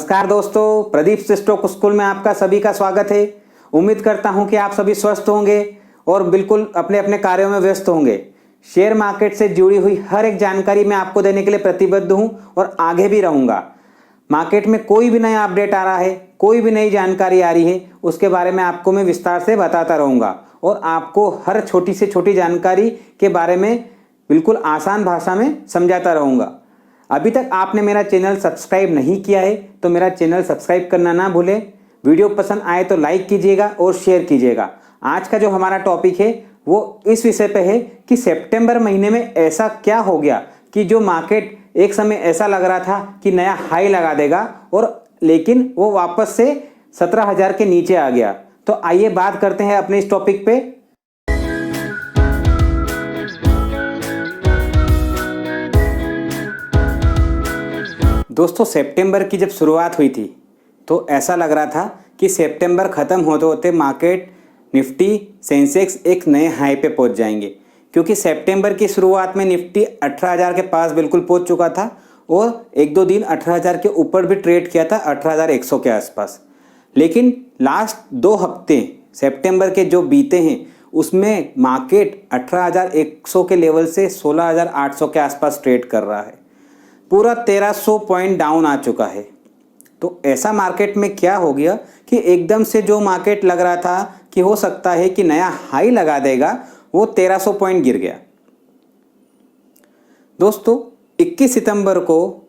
नमस्कार दोस्तों, Pradeep stock school में आपका सभी का स्वागत है। उम्मीद करता हूं कि आप सभी स्वस्थ होंगे और बिल्कुल अपने अपने कार्यों में व्यस्त होंगे। शेयर मार्केट से जुड़ी हुई हर एक जानकारी मैं आपको देने के लिए प्रतिबद्ध हूं और आगे भी रहूंगा। मार्केट में कोई भी नया अपडेट आ रहा है, कोई भी नई जानकारी आ रही है, उसके बारे में आपको मैं विस्तार से बताता रहूंगा और आपको हर छोटी से छोटी जानकारी के बारे में बिल्कुल आसान भाषा में समझाता रहूंगा। अभी तक आपने मेरा चैनल सब्सक्राइब नहीं किया है तो मेरा चैनल सब्सक्राइब करना ना भूलें। वीडियो पसंद आए तो लाइक कीजिएगा और शेयर कीजिएगा। आज का जो हमारा टॉपिक है वो इस विषय पे है कि सितंबर महीने में ऐसा क्या हो गया कि जो मार्केट एक समय ऐसा लग रहा था कि नया हाई लगा देगा और लेकिन वो वापस से 17,000 के नीचे आ गया। तो आइए बात करते हैं अपने इस टॉपिक पे। दोस्तों, सितंबर की जब शुरुआत हुई थी तो ऐसा लग रहा था कि सितंबर ख़त्म होते होते मार्केट निफ्टी सेंसेक्स एक नए हाई पे पहुंच जाएंगे, क्योंकि सितंबर की शुरुआत में निफ्टी 18,000 के पास बिल्कुल पहुंच चुका था और एक दो दिन 18,000 के ऊपर भी ट्रेड किया था, 18,100 के आसपास। लेकिन लास्ट 2 हफ्ते सितंबर के जो बीते हैं उसमें मार्केट 18,100 के लेवल से 16,800 के आसपास ट्रेड कर रहा है। पूरा 1300 पॉइंट डाउन आ चुका है। तो ऐसा मार्केट में क्या हो गया कि एकदम से जो मार्केट लग रहा था कि हो सकता है कि नया हाई लगा देगा, वो 1300 पॉइंट गिर गया। दोस्तों, 21 सितंबर को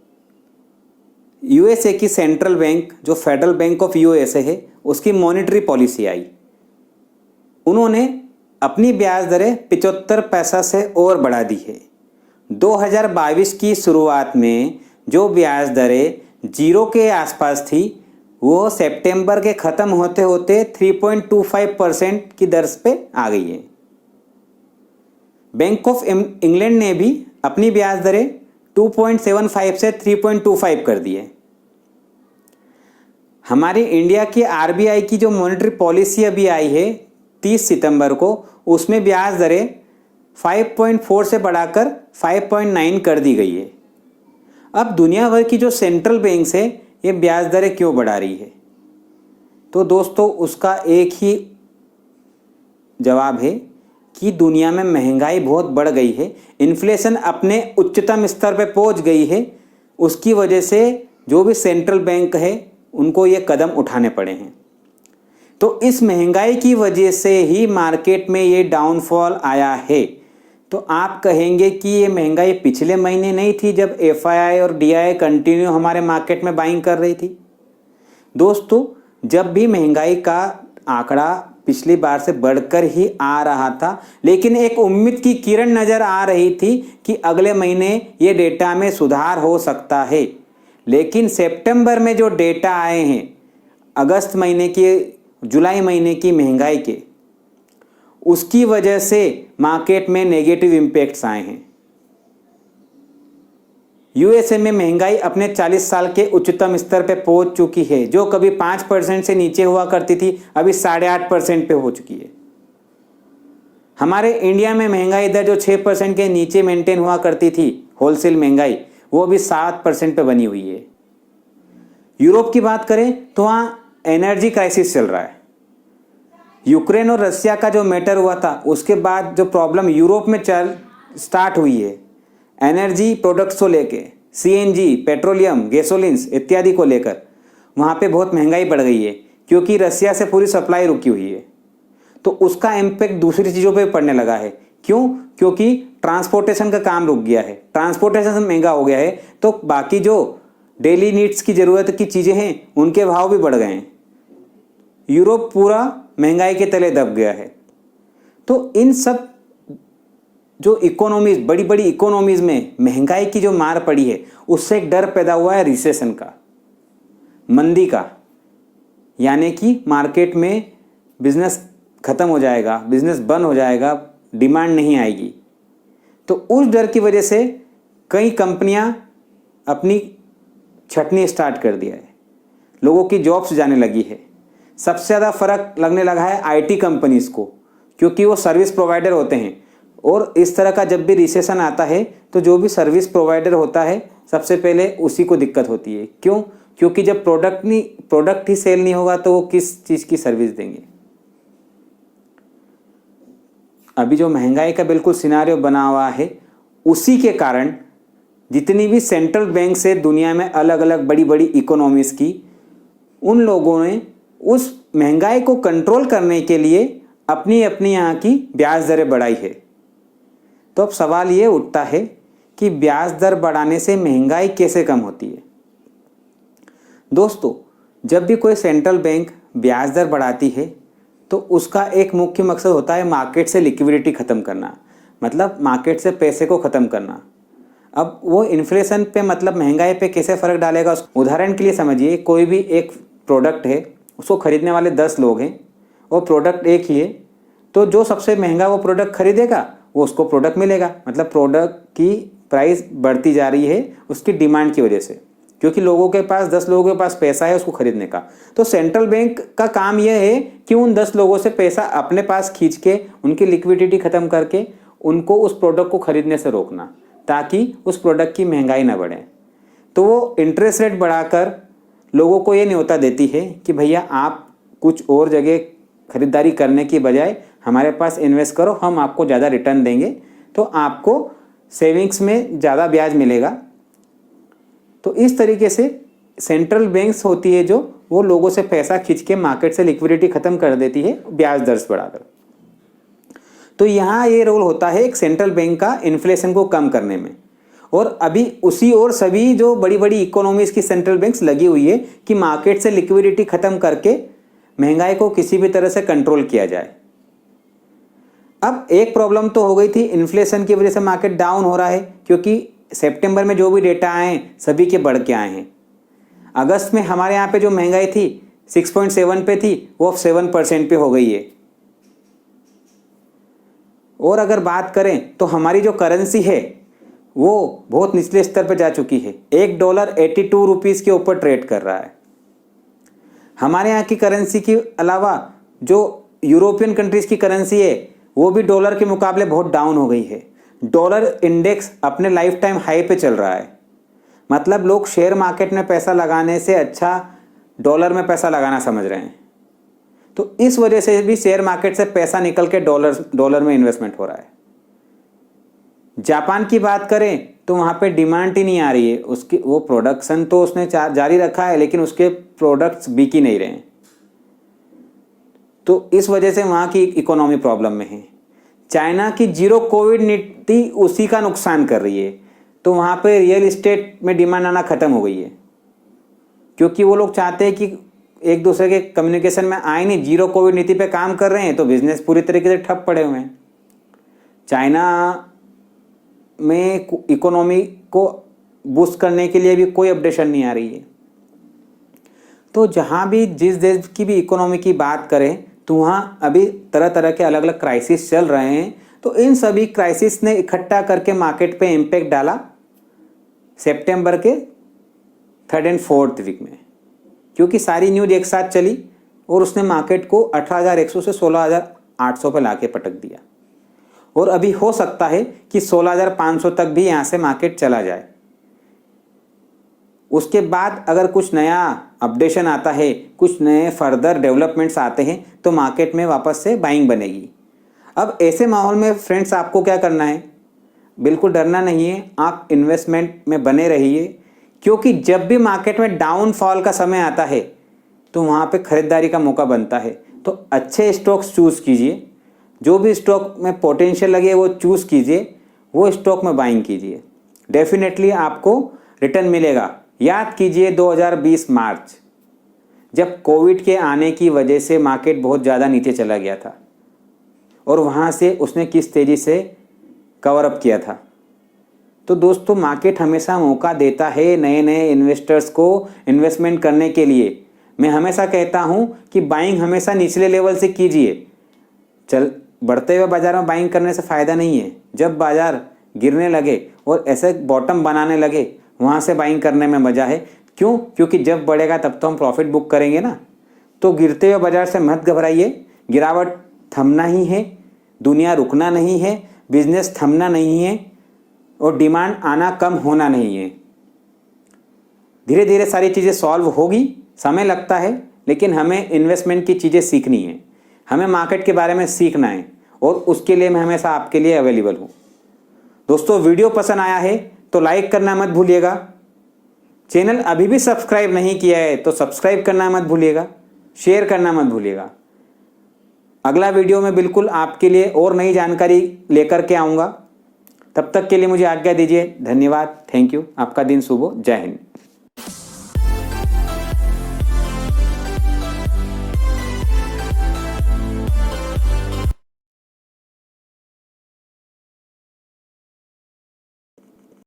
यूएसए की सेंट्रल बैंक जो फेडरल बैंक ऑफ यूएसए है उसकी मॉनेटरी पॉलिसी आई। उन्होंने अपनी ब्याज दरें 75 पैसा से और बढ़ा दी है। 2022 की शुरुआत में जो ब्याज दरें 0 के आसपास थी वो सितंबर के ख़त्म होते होते 3.25% की दर पे आ गई है। बैंक ऑफ इंग्लैंड ने भी अपनी ब्याज दरें 2.75 से 3.25 कर दी है। हमारी इंडिया की आरबीआई की जो मॉनेटरी पॉलिसी अभी आई है 30 सितंबर को, उसमें ब्याज दरें 5.4 से बढ़ाकर 5.9 कर दी गई है। अब दुनिया भर की जो सेंट्रल बैंक्स है ये ब्याज दरें क्यों बढ़ा रही है? तो दोस्तों, उसका एक ही जवाब है कि दुनिया में महंगाई बहुत बढ़ गई है, इन्फ्लेशन अपने उच्चतम स्तर पर पहुंच गई है। उसकी वजह से जो भी सेंट्रल बैंक है उनको ये कदम उठाने पड़े हैं। तो इस महंगाई की वजह से ही मार्केट में ये डाउनफॉल आया है। तो आप कहेंगे कि ये महंगाई पिछले महीने नहीं थी जब एफआईआई और डीआई कंटिन्यू हमारे मार्केट में बाइंग कर रही थी? दोस्तों, जब भी महंगाई का आंकड़ा पिछली बार से बढ़कर ही आ रहा था, लेकिन एक उम्मीद की किरण नज़र आ रही थी कि अगले महीने ये डेटा में सुधार हो सकता है। लेकिन सितंबर में जो डेटा आए हैं अगस्त महीने के, जुलाई महीने की महंगाई के, उसकी वजह से मार्केट में नेगेटिव इम्पैक्ट्स आए हैं। यूएसए में महंगाई अपने 40 साल के उच्चतम स्तर पर पहुंच चुकी है। जो कभी 5% से नीचे हुआ करती थी अभी 8.5% पे हो चुकी है। हमारे इंडिया में महंगाई दर जो 6% के नीचे मेंटेन हुआ करती थी, होलसेल महंगाई, वो अभी 7% पे बनी हुई है। यूरोप की बात करें तो वहाँ एनर्जी क्राइसिस चल रहा है। यूक्रेन और रशिया का जो मैटर हुआ था उसके बाद जो प्रॉब्लम यूरोप में स्टार्ट हुई है एनर्जी प्रोडक्ट्स को लेके, सीएनजी, पेट्रोलियम, गैसोलिन्स इत्यादि को लेकर, वहाँ पे बहुत महंगाई बढ़ गई है क्योंकि रशिया से पूरी सप्लाई रुकी हुई है। तो उसका इम्पैक्ट दूसरी चीज़ों पे पड़ने लगा है। क्यों? क्योंकि ट्रांसपोर्टेशन का काम रुक गया है, ट्रांसपोर्टेशन महंगा हो गया है, तो बाकी जो डेली नीड्स की ज़रूरत की चीज़ें हैं उनके भाव भी बढ़ गए हैं। यूरोप पूरा महंगाई के तले दब गया है। तो इन सब जो इकोनॉमीज, बड़ी बड़ी इकोनॉमीज में महंगाई की जो मार पड़ी है उससे एक डर पैदा हुआ है रिसेशन का, मंदी का, यानी कि मार्केट में बिजनेस खत्म हो जाएगा, बिजनेस बंद हो जाएगा, डिमांड नहीं आएगी। तो उस डर की वजह से कई कंपनियां अपनी छटनी स्टार्ट कर दिया है, लोगों की जॉब्स जाने लगी है। सबसे ज़्यादा फर्क लगने लगा है आईटी कंपनीज को, क्योंकि वो सर्विस प्रोवाइडर होते हैं और इस तरह का जब भी रिसेशन आता है तो जो भी सर्विस प्रोवाइडर होता है सबसे पहले उसी को दिक्कत होती है। क्यों? क्योंकि जब प्रोडक्ट ही सेल नहीं होगा तो वो किस चीज़ की सर्विस देंगे। अभी जो महंगाई का बिल्कुल सिनारियो बना हुआ है, उसी के कारण जितनी भी सेंट्रल बैंक से दुनिया में अलग अलग बड़ी बड़ी इकोनॉमीज की, उन लोगों ने उस महंगाई को कंट्रोल करने के लिए अपनी अपनी यहाँ की ब्याज दरें बढ़ाई है। तो अब सवाल ये उठता है कि ब्याज दर बढ़ाने से महंगाई कैसे कम होती है। दोस्तों, जब भी कोई सेंट्रल बैंक ब्याज दर बढ़ाती है तो उसका एक मुख्य मकसद होता है मार्केट से लिक्विडिटी ख़त्म करना, मतलब मार्केट से पैसे को ख़त्म करना। अब वो इन्फ्लेशन पे मतलब महंगाई पे कैसे फ़र्क डालेगा, उदाहरण के लिए समझिए, कोई भी एक प्रोडक्ट है, उसको ख़रीदने वाले 10 लोग हैं, वो प्रोडक्ट एक ही है, तो जो सबसे महंगा वो प्रोडक्ट खरीदेगा वो उसको प्रोडक्ट मिलेगा, मतलब प्रोडक्ट की प्राइस बढ़ती जा रही है उसकी डिमांड की वजह से, क्योंकि लोगों के पास 10 लोगों के पास पैसा है उसको खरीदने का। तो सेंट्रल बैंक का काम यह है कि उन 10 लोगों से पैसा अपने पास खींच के उनकी लिक्विडिटी ख़त्म करके उनको उस प्रोडक्ट को खरीदने से रोकना, ताकि उस प्रोडक्ट की महंगाई ना बढ़े। तो वो इंटरेस्ट रेट बढ़ाकर लोगों को ये न्योता देती है कि भैया आप कुछ और जगह खरीदारी करने की बजाय हमारे पास इन्वेस्ट करो, हम आपको ज़्यादा रिटर्न देंगे, तो आपको सेविंग्स में ज़्यादा ब्याज मिलेगा। तो इस तरीके से सेंट्रल बैंक्स होती है जो वो लोगों से पैसा खींच के मार्केट से लिक्विडिटी ख़त्म कर देती है ब्याज दर बढ़ाकर। तो यहाँ ये रोल होता है एक सेंट्रल बैंक का इन्फ्लेशन को कम करने में। और अभी उसी और सभी जो बड़ी बड़ी इकोनॉमीज़ की सेंट्रल बैंक्स लगी हुई है कि मार्केट से लिक्विडिटी ख़त्म करके महंगाई को किसी भी तरह से कंट्रोल किया जाए। अब एक प्रॉब्लम तो हो गई थी, इन्फ्लेशन की वजह से मार्केट डाउन हो रहा है, क्योंकि सितंबर में जो भी डेटा आए सभी के बढ़ के आए हैं। अगस्त में हमारे यहाँ पे जो महंगाई थी 6.7 पे थी, वो अब 7% पे हो गई है। और अगर बात करें तो हमारी जो करेंसी है वो बहुत निचले स्तर पर जा चुकी है, $1 82 रुपीज़ के ऊपर ट्रेड कर रहा है। हमारे यहाँ की करेंसी के अलावा जो यूरोपियन कंट्रीज़ की करेंसी है वो भी डॉलर के मुकाबले बहुत डाउन हो गई है। डॉलर इंडेक्स अपने लाइफ टाइम हाई पे चल रहा है, मतलब लोग शेयर मार्केट में पैसा लगाने से अच्छा डॉलर में पैसा लगाना समझ रहे हैं। तो इस वजह से भी शेयर मार्केट से पैसा निकल के डॉलर में इन्वेस्टमेंट हो रहा है। जापान की बात करें तो वहाँ पे डिमांड ही नहीं आ रही है, उसकी वो प्रोडक्शन तो उसने जारी रखा है लेकिन उसके प्रोडक्ट्स बिक ही नहीं रहे हैं। तो इस वजह से वहाँ की इकोनॉमी प्रॉब्लम में है। चाइना की जीरो कोविड नीति उसी का नुकसान कर रही है, तो वहाँ पे रियल इस्टेट में डिमांड आना ख़त्म हो गई है, क्योंकि वो लोग चाहते हैं कि एक दूसरे के कम्युनिकेशन में आए नहीं, जीरो कोविड नीति पे काम कर रहे हैं तो बिजनेस पूरी तरीके से ठप पड़े हुए हैं। चाइना में इकोनॉमी को बूस्ट करने के लिए भी कोई अपडेशन नहीं आ रही है। तो जहाँ भी जिस देश की भी इकोनॉमी की बात करें तो वहाँ अभी तरह तरह के अलग अलग क्राइसिस चल रहे हैं। तो इन सभी क्राइसिस ने इकट्ठा करके मार्केट पे इम्पैक्ट डाला सितंबर के 3rd and 4th वीक में, क्योंकि सारी न्यूज़ एक साथ चली और उसने मार्केट को 18,100 से 16,800 पे लाके पटक दिया। और अभी हो सकता है कि 16,500 तक भी यहाँ से मार्केट चला जाए। उसके बाद अगर कुछ नया अपडेशन आता है, कुछ नए फर्दर डेवलपमेंट्स आते हैं तो मार्केट में वापस से बाइंग बनेगी। अब ऐसे माहौल में फ्रेंड्स आपको क्या करना है, बिल्कुल डरना नहीं है, आप इन्वेस्टमेंट में बने रहिए, क्योंकि जब भी मार्केट में डाउनफॉल का समय आता है तो वहाँ पे खरीदारी का मौका बनता है। तो अच्छे स्टॉक्स चूज़ कीजिए, जो भी स्टॉक में पोटेंशियल लगे वो चूज़ कीजिए, वो स्टॉक में बाइंग कीजिए, डेफिनेटली आपको रिटर्न मिलेगा। याद कीजिए 2020 मार्च, जब कोविड के आने की वजह से मार्केट बहुत ज़्यादा नीचे चला गया था और वहाँ से उसने किस तेज़ी से कवर अप किया था। तो दोस्तों, मार्केट हमेशा मौका देता है नए नए इन्वेस्टर्स को इन्वेस्टमेंट करने के लिए। मैं हमेशा कहता हूँ कि बाइंग हमेशा निचले लेवल से कीजिए। बढ़ते हुए बाजार में बाइंग करने से फ़ायदा नहीं है। जब बाजार गिरने लगे और ऐसे बॉटम बनाने लगे, वहाँ से बाइंग करने में मज़ा है। क्यों? क्योंकि जब बढ़ेगा तब तो हम प्रॉफिट बुक करेंगे ना। तो गिरते हुए बाजार से मत घबराइए, गिरावट थमना ही है, दुनिया रुकना नहीं है, बिजनेस थमना नहीं है और डिमांड आना कम होना नहीं है। धीरे धीरे सारी चीज़ें सॉल्व होगी, समय लगता है, लेकिन हमें इन्वेस्टमेंट की चीज़ें सीखनी है, हमें मार्केट के बारे में सीखना है और उसके लिए मैं हमेशा आपके लिए अवेलेबल हूँ। दोस्तों, वीडियो पसंद आया है तो लाइक करना मत भूलिएगा। चैनल अभी भी सब्सक्राइब नहीं किया है तो सब्सक्राइब करना मत भूलिएगा, शेयर करना मत भूलिएगा। अगला वीडियो में बिल्कुल आपके लिए और नई जानकारी लेकर के आऊँगा। तब तक के लिए मुझे आज्ञा दीजिए। धन्यवाद, थैंक यू। आपका दिन शुभ हो। जय हिंद।